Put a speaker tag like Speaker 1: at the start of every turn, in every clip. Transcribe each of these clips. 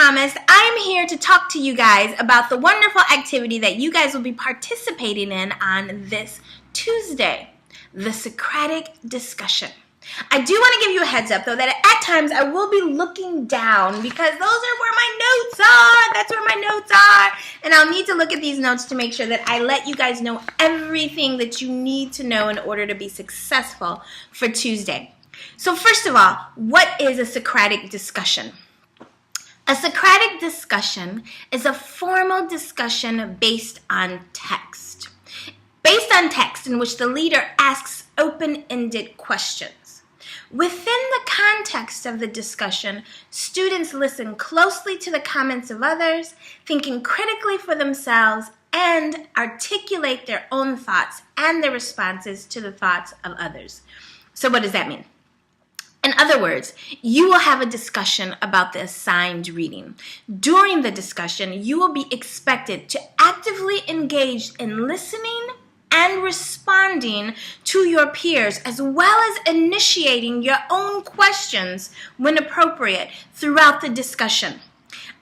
Speaker 1: promised, I'm here to talk to you guys about the wonderful activity that you guys will be participating in on this Tuesday, the Socratic Discussion. I do want to give you a heads up, though, that at times I will be looking down because those are where my notes are. That's where my notes are. And I'll need to look at these notes to make sure that I let you guys know everything that you need to know in order to be successful for Tuesday. So first of all, what is a Socratic discussion? A Socratic discussion is a formal discussion based on text. Based on text in which the leader asks open-ended questions. Within the context of the discussion, students listen closely to the comments of others, thinking critically for themselves, and articulate their own thoughts and their responses to the thoughts of others. So what does that mean? In other words, you will have a discussion about the assigned reading. During the discussion, you will be expected to actively engage in listening and responding to your peers, as well as initiating your own questions when appropriate throughout the discussion.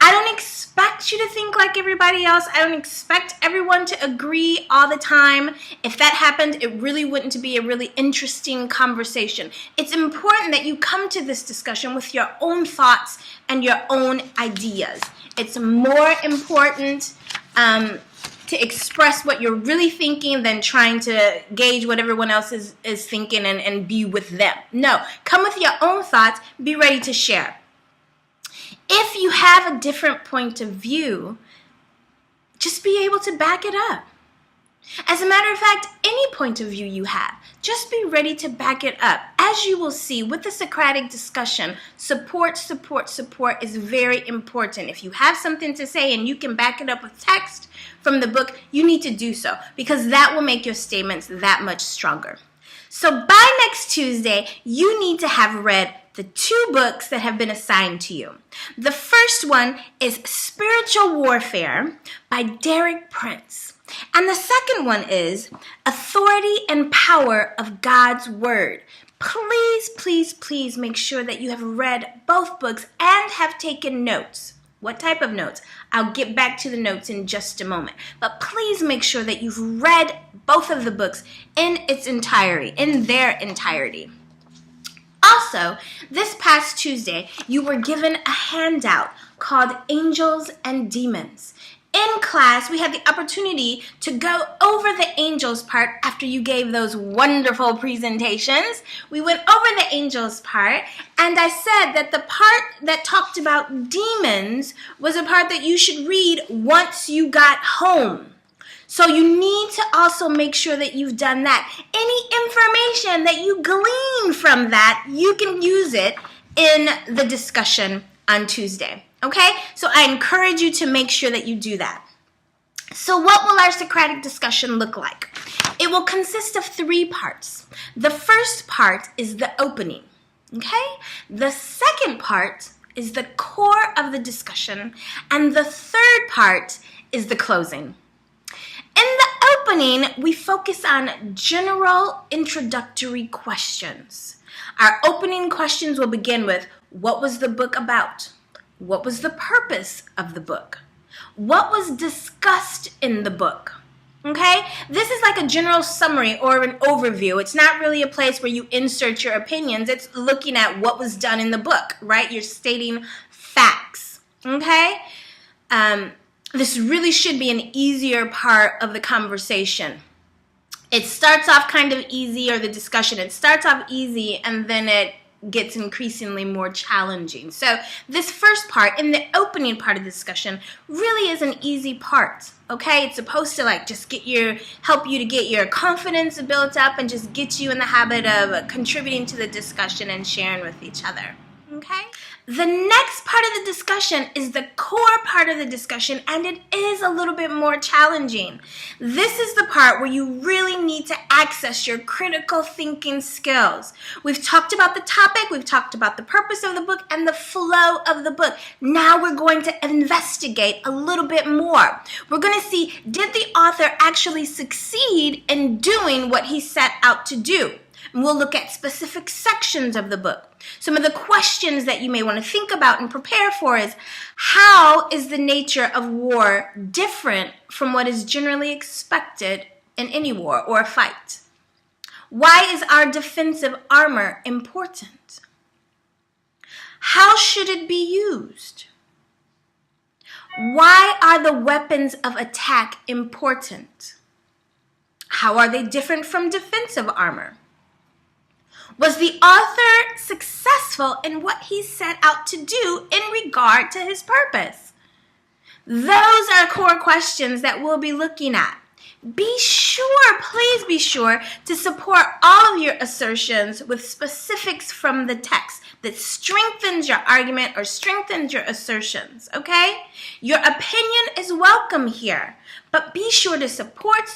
Speaker 1: I don't expect you to think like everybody else. I don't expect everyone to agree all the time. If that happened, it really wouldn't be a really interesting conversation. It's important that you come to this discussion with your own thoughts and your own ideas. It's more important to express what you're really thinking than trying to gauge what everyone else is thinking and be with them. No, come with your own thoughts. Be ready to share. If you have a different point of view, just be able to back it up. As a matter of fact, any point of view you have, just be ready to back it up. As you will see with the Socratic discussion, support is very important. If you have something to say and you can back it up with text from the book, you need to do so because that will make your statements that much stronger. So by next Tuesday, you need to have read the 2 books that have been assigned to you. The first one is Spiritual Warfare by Derek Prince. And the second one is Authority and Power of God's Word. Please make sure that you have read both books and have taken notes. What type of notes? I'll get back to the notes in just a moment. But please make sure that you've read both of the books in their entirety. Also, this past Tuesday, you were given a handout called Angels and Demons. In class, we had the opportunity to go over the angels part after you gave those wonderful presentations. We went over the angels part, and I said that the part that talked about demons was a part that you should read once you got home. So you need to also make sure that you've done that. Any information that you glean from that, you can use it in the discussion on Tuesday. Okay? So I encourage you to make sure that you do that. So what will our Socratic discussion look like? It will consist of 3 parts. The first part is the opening. Okay? The second part is the core of the discussion. And the third part is the closing. In the opening, we focus on general introductory questions. Our opening questions will begin with, what was the book about? What was the purpose of the book? What was discussed in the book? Okay? This is like a general summary or an overview. It's not really a place where you insert your opinions. It's looking at what was done in the book, right? You're stating facts. Okay? This really should be an easier part of the conversation. It starts off kind of easy, or the discussion, it starts off easy and then it gets increasingly more challenging. So this first part, in the opening part of the discussion, really is an easy part. Okay? It's supposed to just help you to get your confidence built up and just get you in the habit of contributing to the discussion and sharing with each other. Okay? The next part of the discussion is the core part of the discussion, and it is a little bit more challenging. This is the part where you really need to access your critical thinking skills. We've talked about the topic, we've talked about the purpose of the book, and the flow of the book. Now we're going to investigate a little bit more. We're going to see, did the author actually succeed in doing what he set out to do? And we'll look at specific sections of the book. Some of the questions that you may want to think about and prepare for is, how is the nature of war different from what is generally expected in any war or a fight? Why is our defensive armor important? How should it be used? Why are the weapons of attack important? How are they different from defensive armor? Was the author successful in what he set out to do in regard to his purpose? Those are core questions that we'll be looking at. Be sure, please be sure, to support all of your assertions with specifics from the text that strengthens your argument or strengthens your assertions, okay? Your opinion is welcome here, but be sure to support.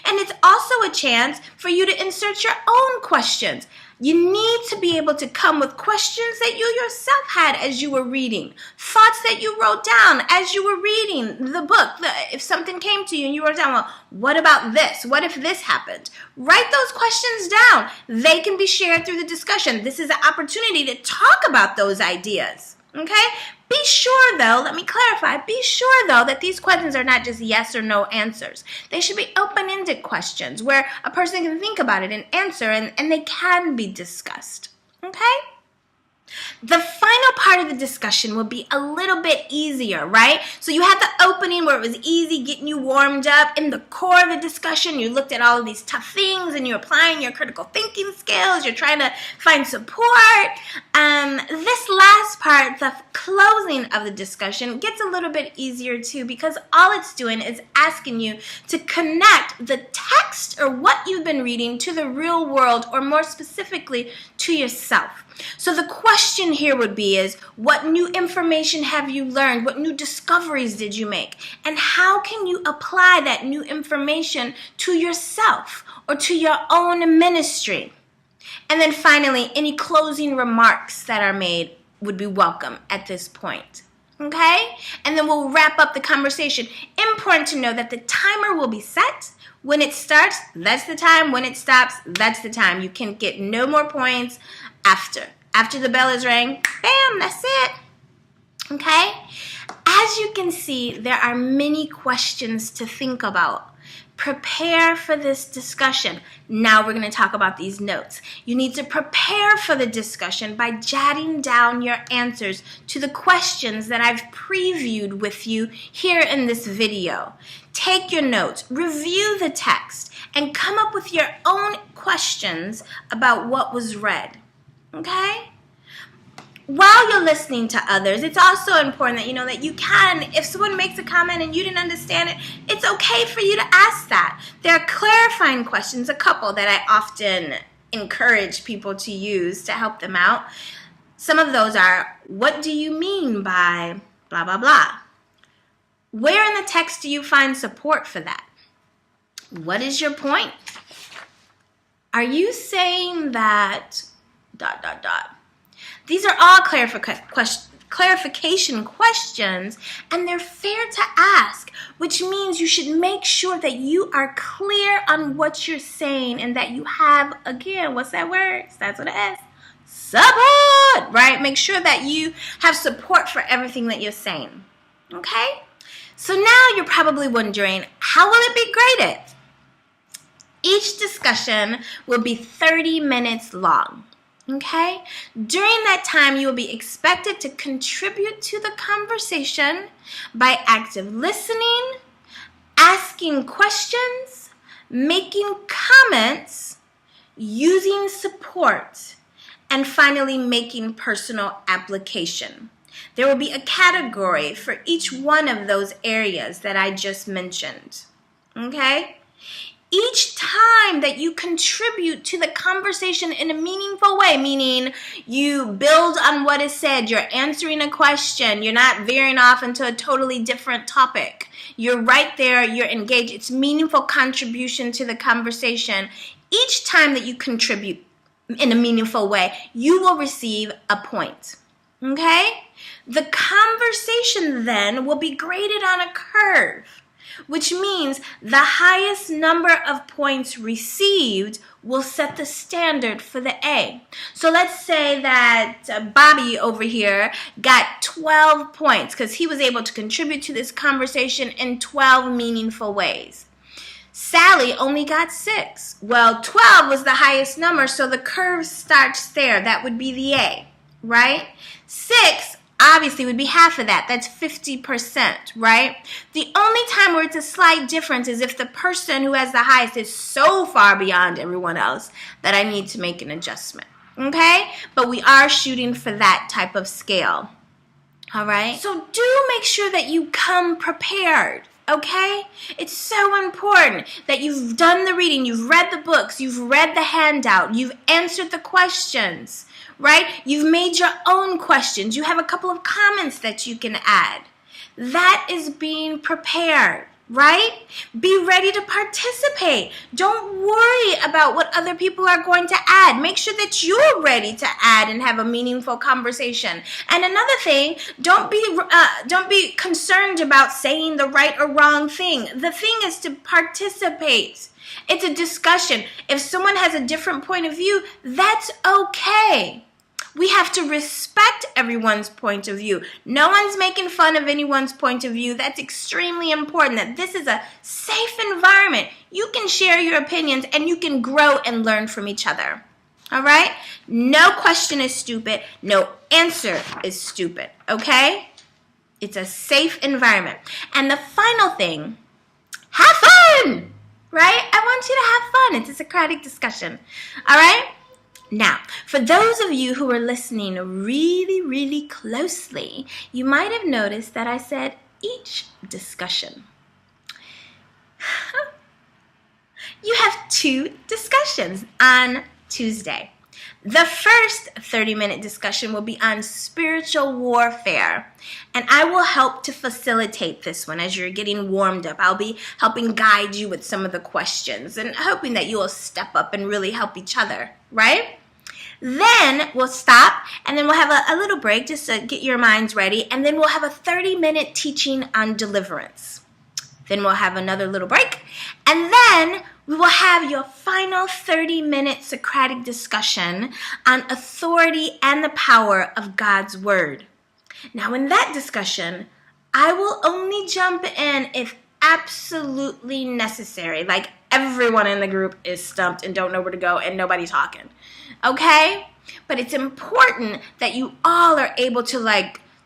Speaker 1: And it's also a chance for you to insert your own questions. You need to be able to come with questions that you yourself had as you were reading, thoughts that you wrote down as you were reading the book. If something came to you and you wrote down, well, what about this? What if this happened? Write those questions down. They can be shared through the discussion. This is an opportunity to talk about those ideas, okay? Be sure, though, let me clarify, be sure, though, that these questions are not just yes or no answers. They should be open-ended questions where a person can think about it and answer, and they can be discussed, okay? The final part of the discussion will be a little bit easier, right? So you had the opening where it was easy, getting you warmed up. In the core of the discussion, you looked at all of these tough things and you're applying your critical thinking skills. You're trying to find support. This last part, the closing of the discussion, gets a little bit easier too, because all it's doing is asking you to connect the text or what you've been reading to the real world, or more specifically to yourself. So the question here would be is, what new information have you learned? What new discoveries did you make? And how can you apply that new information to yourself or to your own ministry? And then finally, any closing remarks that are made would be welcome at this point. Okay? And then we'll wrap up the conversation. Important to know that the timer will be set. When it starts, that's the time. When it stops, that's the time. You can get no more points after the bell is rang. Bam, that's it. Okay? As you can see, there are many questions to think about. Prepare for this discussion. Now we're going to talk about these notes. You need to prepare for the discussion by jotting down your answers to the questions that I've previewed with you here in this video. Take your notes, review the text, and come up with your own questions about what was read. Okay? While you're listening to others, it's also important that you know that you can, if someone makes a comment and you didn't understand it, it's okay for you to ask that. There are clarifying questions, a couple that I often encourage people to use to help them out. Some of those are, what do you mean by blah, blah, blah? Where in the text do you find support for that? What is your point? Are you saying that ... These are all clarification questions, and they're fair to ask, which means you should make sure that you are clear on what you're saying and that you have, again, what's that word? That's what it is. Support, right? Make sure that you have support for everything that you're saying, okay? So now you're probably wondering, how will it be graded? Each discussion will be 30 minutes long. Okay? During that time, you will be expected to contribute to the conversation by active listening, asking questions, making comments, using support, and finally making personal application. There will be a category for each one of those areas that I just mentioned. Okay? Each time that you contribute to the conversation in a meaningful way, meaning you build on what is said, you're answering a question, you're not veering off into a totally different topic. You're right there, you're engaged. It's meaningful contribution to the conversation. Each time that you contribute in a meaningful way, you will receive a point. Okay? The conversation then will be graded on a curve, which means the highest number of points received will set the standard for the A. So let's say that Bobby over here got 12 points because he was able to contribute to this conversation in 12 meaningful ways. Sally only got 6. Well, 12 was the highest number, so the curve starts there. That would be the A, right? 6 obviously would be half of that. That's 50%, right? The only time where it's a slight difference is if the person who has the highest is so far beyond everyone else that I need to make an adjustment, okay? But we are shooting for that type of scale, all right? So do make sure that you come prepared. Okay? It's so important that you've done the reading, you've read the books, you've read the handout, you've answered the questions, right? You've made your own questions. You have a couple of comments that you can add. That is being prepared, right? Be ready to participate. Don't worry about what other people are going to add. Make sure that you're ready to add and have a meaningful conversation. And another thing, don't be concerned about saying the right or wrong thing. The thing is to participate. It's a discussion. If someone has a different point of view, that's okay. We have to respect everyone's point of view. No one's making fun of anyone's point of view. That's extremely important, that this is a safe environment. You can share your opinions and you can grow and learn from each other. All right? No question is stupid. No answer is stupid. Okay? It's a safe environment. And the final thing, have fun! Right? I want you to have fun. It's a Socratic discussion. All right? Now, for those of you who are listening really, really closely, you might have noticed that I said each discussion. You have 2 discussions on Tuesday. The first 30-minute discussion will be on spiritual warfare, and I will help to facilitate this one as you're getting warmed up. I'll be helping guide you with some of the questions and hoping that you will step up and really help each other, right? Then we'll stop, and then we'll have a little break just to get your minds ready, and then we'll have a 30-minute teaching on deliverance. Then we'll have another little break, and then we will have your final 30-minute Socratic discussion on authority and the power of God's Word. Now, in that discussion, I will only jump in if absolutely necessary, like everyone in the group is stumped and don't know where to go and nobody's talking. Okay? But it's important that you all are able to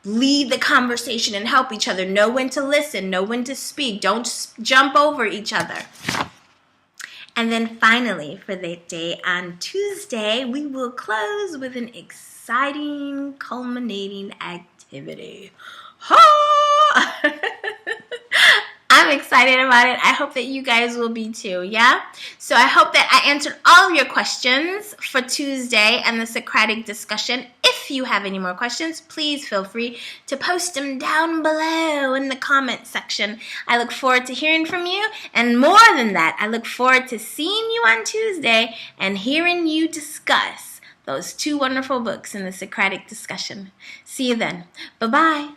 Speaker 1: lead the conversation and help each other. Know when to listen, know when to speak. Don't jump over each other. And then finally, for the day on Tuesday, we will close with an exciting, culminating activity. Ha! I'm excited about it. I hope that you guys will be too, yeah? So I hope that I answered all of your questions for Tuesday and the Socratic discussion. If you have any more questions, please feel free to post them down below in the comment section. I look forward to hearing from you, and more than that, I look forward to seeing you on Tuesday and hearing you discuss those 2 wonderful books in the Socratic discussion. See you then. Bye-bye.